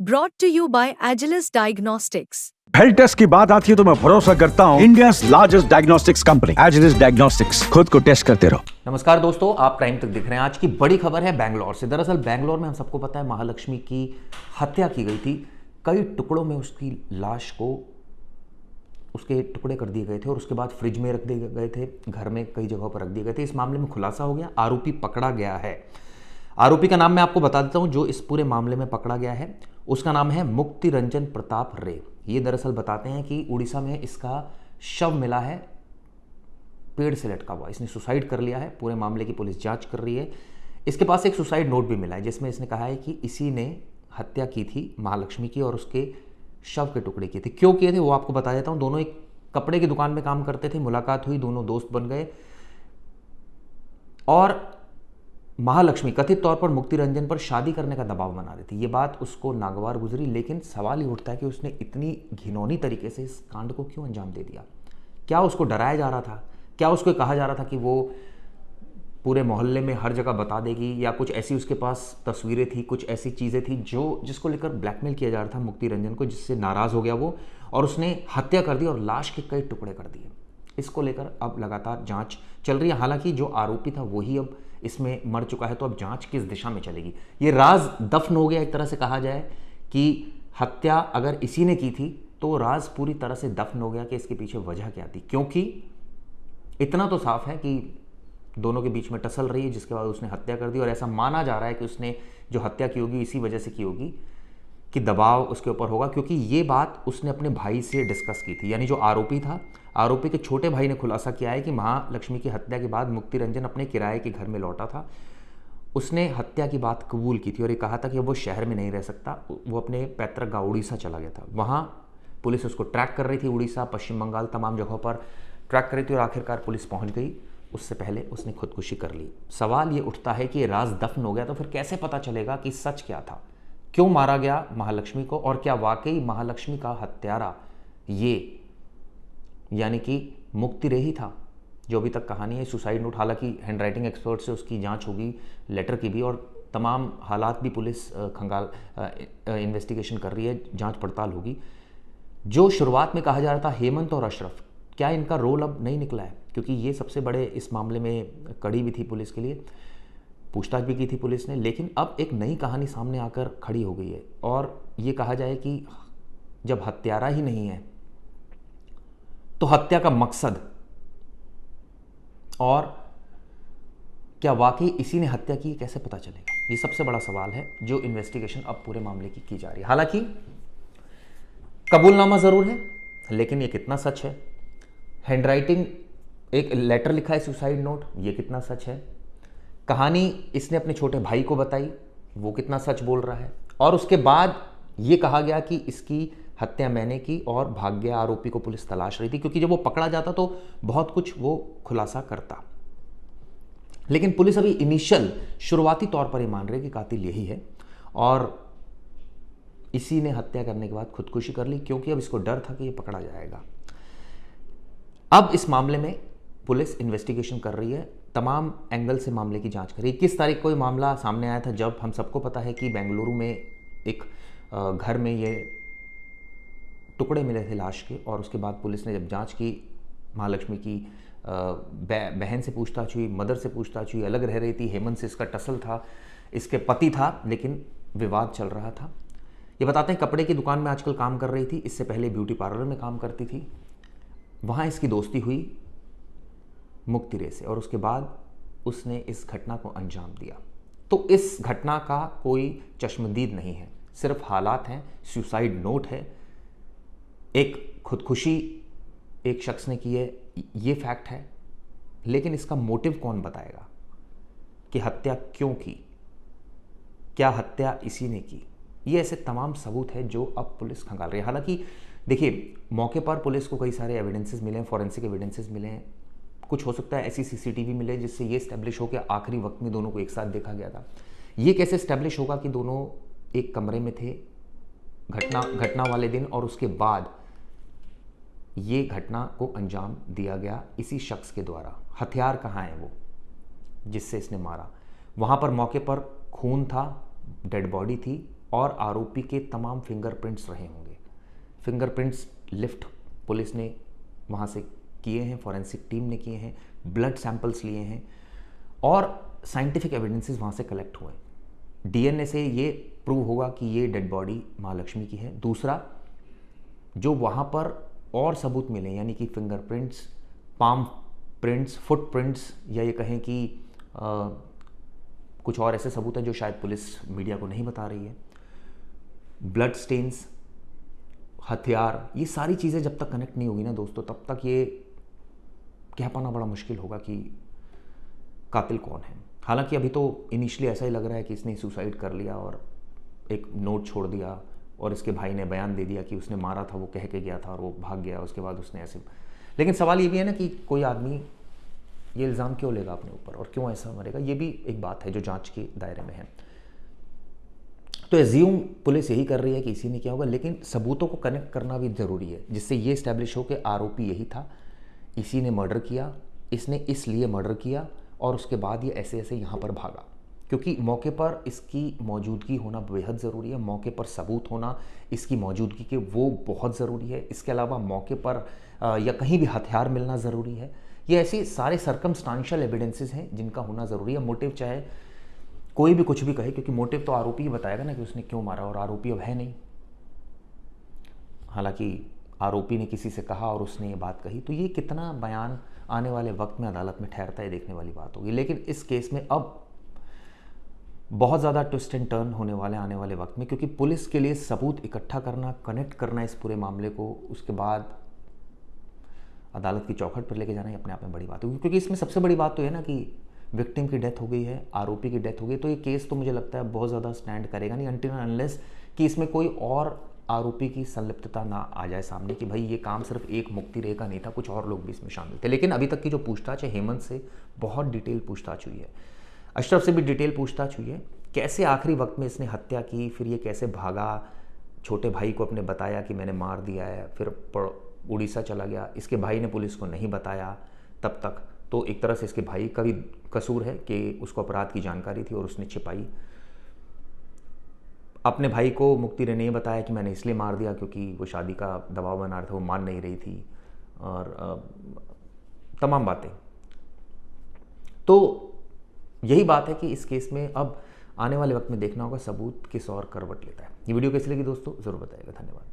brought to you by Agilus Diagnostics. Health test की बात आती है तो मैं भरोसा करता हूँ India largest diagnostics company Agilus Diagnostics. खुद को टेस्ट करते रहो। नमस्कार दोस्तों, आप प्राइम तक दिख रहे हैं। आज की बड़ी खबर है बैंगलोर से। दरअसल बैंगलोर में हम सबको पता है महालक्ष्मी की हत्या की गई थी। कई टुकड़ों में उसकी लाश को उसके टुकड़े कर दिए गए थे और उसके बाद फ्रिज में रख दिए गए थे, घर में कई जगहों पर रख दिए गए थे। इस मामले में खुलासा हो गया, आरोपी पकड़ा गया है। आरोपी का नाम मैं आपको बता देता हूं जो इस पूरे मामले में पकड़ा गया है। उसका नाम है मुक्ति रंजन प्रताप रे। ये दरअसल बताते हैं कि उड़ीसा में इसका शव मिला है पेड़ से लटका हुआ। इसने सुसाइड कर लिया है। पूरे मामले की पुलिस जांच कर रही है। इसके पास एक सुसाइड नोट भी मिला है जिसमें इसने कहा है कि इसी ने हत्या की थी महालक्ष्मी की और उसके शव के टुकड़े किए थे। क्यों किए थे वो आपको बता देता हूँ। दोनों एक कपड़े की दुकान में काम करते थे, मुलाकात हुई, दोनों दोस्त बन गए और महालक्ष्मी कथित तौर पर मुक्ति रंजन पर शादी करने का दबाव बना रही थी। ये बात उसको नागवार गुजरी, लेकिन सवाल ये उठता है कि उसने इतनी घिनौनी तरीके से इस कांड को क्यों अंजाम दे दिया। क्या उसको डराया जा रहा था? क्या उसको कहा जा रहा था कि वो पूरे मोहल्ले में हर जगह बता देगी, या कुछ ऐसी उसके पास तस्वीरें थी, कुछ ऐसी चीज़ें थी जिसको लेकर ब्लैकमेल किया जा रहा था मुक्ति रंजन को, जिससे नाराज़ हो गया वो और उसने हत्या कर दी और लाश के कई टुकड़े कर दिए। इसको लेकर अब लगातार जांच चल रही है। हालांकि जो आरोपी था वही अब इसमें मर चुका है, तो अब जांच किस दिशा में चलेगी। ये राज दफन हो गया, एक तरह से कहा जाए कि हत्या अगर इसी ने की थी तो राज पूरी तरह से दफन हो गया कि इसके पीछे वजह क्या थी। क्योंकि इतना तो साफ है कि दोनों के बीच में टसल रही है, जिसके बाद उसने हत्या कर दी और ऐसा माना जा रहा है कि उसने जो हत्या की होगी इसी वजह से की होगी कि दबाव उसके ऊपर होगा। क्योंकि ये बात उसने अपने भाई से डिस्कस की थी, यानी जो आरोपी था, आरोपी के छोटे भाई ने खुलासा किया है कि महालक्ष्मी की हत्या के बाद मुक्ति रंजन अपने किराए के घर में लौटा था। उसने हत्या की बात कबूल की थी और ये कहा था कि वो शहर में नहीं रह सकता, वो अपने पैतृक गाँव उड़ीसा चला गया था। वहाँ पुलिस उसको ट्रैक कर रही थी, उड़ीसा, पश्चिम बंगाल, तमाम जगहों पर ट्रैक कर रही थी और आखिरकार पुलिस पहुँच गई। उससे पहले उसने खुदकुशी कर ली। सवाल ये उठता है कि ये राज दफन हो गया तो फिर कैसे पता चलेगा कि सच क्या था, क्यों मारा गया महालक्ष्मी को, और क्या वाकई महालक्ष्मी का हत्यारा ये यानी कि मुक्ति रे ही था। जो अभी तक कहानी है सुसाइड नोट, हालांकि हैंडराइटिंग एक्सपर्ट से उसकी जांच होगी, लेटर की भी, और तमाम हालात भी पुलिस खंगाल इन्वेस्टिगेशन कर रही है, जांच पड़ताल होगी। जो शुरुआत में कहा जा रहा था हेमंत और अशरफ, क्या इनका रोल अब नहीं निकला है? क्योंकि ये सबसे बड़े इस मामले में कड़ी भी थी पुलिस के लिए, पूछताछ भी की थी पुलिस ने, लेकिन अब एक नई कहानी सामने आकर खड़ी हो गई है। और ये कहा जाए कि जब हत्यारा ही नहीं है तो हत्या का मकसद, और क्या वाकई इसी ने हत्या की, कैसे पता चलेगा? ये सबसे बड़ा सवाल है जो इन्वेस्टिगेशन अब पूरे मामले की जा रही है। हालांकि कबूलनामा जरूर है, लेकिन ये कितना सच है? हैंडराइटिंग एक लेटर लिखा है सुसाइड नोट, ये कितना सच है? कहानी इसने अपने छोटे भाई को बताई, वो कितना सच बोल रहा है? और उसके बाद ये कहा गया कि इसकी हत्या मैंने की और भाग गया, आरोपी को पुलिस तलाश रही थी, क्योंकि जब वो पकड़ा जाता तो बहुत कुछ वो खुलासा करता। लेकिन पुलिस अभी इनिशियल शुरुआती तौर पर ये मान रही है कि कातिल यही है और इसी ने हत्या करने के बाद खुदकुशी कर ली, क्योंकि अब इसको डर था कि ये पकड़ा जाएगा। अब इस मामले में पुलिस इन्वेस्टिगेशन कर रही है, तमाम एंगल से मामले की जांच कर रही है। 21 तारीख को ये मामला सामने आया था, जब हम सबको पता है कि बेंगलुरु में एक घर में ये टुकड़े मिले थे लाश के, और उसके बाद पुलिस ने जब जांच की, महालक्ष्मी की बहन से पूछताछ हुई, मदर से पूछताछ हुई, अलग रह रही थी, हेमंत से इसका टसल था, इसके पति था, लेकिन विवाद चल रहा था। ये बताते हैं कपड़े की दुकान में आजकल काम कर रही थी, इससे पहले ब्यूटी पार्लर में काम करती थी। वहाँ इसकी दोस्ती हुई मुक्ति रे से और उसके बाद उसने इस घटना को अंजाम दिया। तो इस घटना का कोई चश्मदीद नहीं है, सिर्फ हालात हैं, सुसाइड नोट है, एक खुदकुशी एक शख्स ने की है, ये फैक्ट है। लेकिन इसका मोटिव कौन बताएगा कि हत्या क्यों की, क्या हत्या इसी ने की? ये ऐसे तमाम सबूत है जो अब पुलिस खंगाल रही है। हालांकि देखिए, मौके पर पुलिस को कई सारे एविडेंसेस मिले हैं, फॉरेंसिक एविडेंसेस मिले हैं, कुछ हो सकता है ऐसी सीसीटीवी मिले जिससे ये स्टैब्लिश हो कि आखिरी वक्त में दोनों को एक साथ देखा गया था। ये कैसे स्टैब्लिश होगा कि दोनों एक कमरे में थे घटना वाले दिन, और उसके बाद ये घटना को अंजाम दिया गया इसी शख्स के द्वारा? हथियार कहाँ है वो जिससे इसने मारा? वहाँ पर मौके पर खून था, डेड बॉडी थी और आरोपी के तमाम फिंगरप्रिंट्स रहे होंगे। फिंगरप्रिंट्स लिफ्ट पुलिस ने वहाँ से किए हैं, फॉरेंसिक टीम ने किए हैं, ब्लड सैंपल्स लिए हैं और साइंटिफिक एविडेंसेस वहाँ से कलेक्ट हुए। डीएनए से ये प्रूव होगा कि ये डेड बॉडी महालक्ष्मी की है। दूसरा, जो वहाँ पर और सबूत मिले यानी कि फिंगरप्रिंट्स, पाम प्रिंट्स, फुटप्रिंट्स, या ये कहें कि कुछ और ऐसे सबूत हैं जो शायद पुलिस मीडिया को नहीं बता रही है, ब्लड स्टेन्स, हथियार, ये सारी चीज़ें जब तक कनेक्ट नहीं होगी ना दोस्तों, तब तक ये कह पाना बड़ा मुश्किल होगा कि कातिल कौन है। हालांकि अभी तो इनिशियली ऐसा ही लग रहा है कि इसने सुसाइड कर लिया और एक नोट छोड़ दिया और इसके भाई ने बयान दे दिया कि उसने मारा था, वो कह के गया था और वो भाग गया, उसके बाद उसने ऐसे। लेकिन सवाल ये भी है ना कि कोई आदमी ये इल्ज़ाम क्यों लेगा अपने ऊपर और क्यों ऐसा मरेगा, ये भी एक बात है जो जांच के दायरे में है। तो एज्यूम पुलिस यही कर रही है कि इसी ने किया होगा, लेकिन सबूतों को कनेक्ट करना भी ज़रूरी है जिससे ये इस्टेब्लिश हो कि आरोपी यही था, इसी ने मर्डर किया, इसने इसलिए मर्डर किया और उसके बाद ये ऐसे ऐसे यहाँ पर भागा। क्योंकि मौके पर इसकी मौजूदगी होना बेहद ज़रूरी है, मौके पर सबूत होना इसकी मौजूदगी के वो बहुत ज़रूरी है। इसके अलावा मौके पर या कहीं भी हथियार मिलना ज़रूरी है। ये ऐसे सारे सर्कमस्टांशियल एविडेंसेस हैं जिनका होना ज़रूरी है। मोटिव चाहे कोई भी कुछ भी कहे, क्योंकि मोटिव तो आरोपी ही बताएगा ना कि उसने क्यों मारा, और आरोपी अब है नहीं। हालांकि आरोपी ने किसी से कहा और उसने ये बात कही, तो ये कितना बयान आने वाले वक्त में अदालत में ठहरता है देखने वाली बात होगी। लेकिन इस केस में अब बहुत ज़्यादा ट्विस्ट एंड टर्न होने वाले आने वाले वक्त में, क्योंकि पुलिस के लिए सबूत इकट्ठा करना, कनेक्ट करना इस पूरे मामले को, उसके बाद अदालत की चौखट पर लेके जाना ही अपने आप में बड़ी बात होगी। क्योंकि इसमें सबसे बड़ी बात तो है ना कि विक्टिम की डेथ हो गई है, आरोपी की डेथ हो गई, तो ये केस तो मुझे लगता है बहुत ज़्यादा स्टैंड करेगा नहीं अनटिल अनलेस कि इसमें कोई और आरोपी की संलिप्तता ना आ जाए सामने कि भाई ये काम सिर्फ एक मुक्ति रे का नहीं था, कुछ और लोग भी इसमें शामिल थे। लेकिन अभी तक की जो पूछताछ है, हेमंत से बहुत डिटेल पूछताछ हुई है, अशरफ से भी डिटेल पूछताछ हुई है, कैसे आखिरी वक्त में इसने हत्या की, फिर ये कैसे भागा, छोटे भाई को अपने बताया कि मैंने मार दिया है, फिर उड़ीसा चला गया, इसके भाई ने पुलिस को नहीं बताया तब तक, तो एक तरह से इसके भाई का भी कसूर है कि उसको अपराध की जानकारी थी और उसने छिपाई। अपने भाई को मुक्ति ने नहीं बताया कि मैंने इसलिए मार दिया क्योंकि वो शादी का दबाव बना रहा था, वो मान नहीं रही थी, और तमाम बातें। तो यही बात है कि इस केस में अब आने वाले वक्त में देखना होगा सबूत किस और करवट लेता है। ये वीडियो कैसी लगी दोस्तों, ज़रूर बताइएगा। धन्यवाद।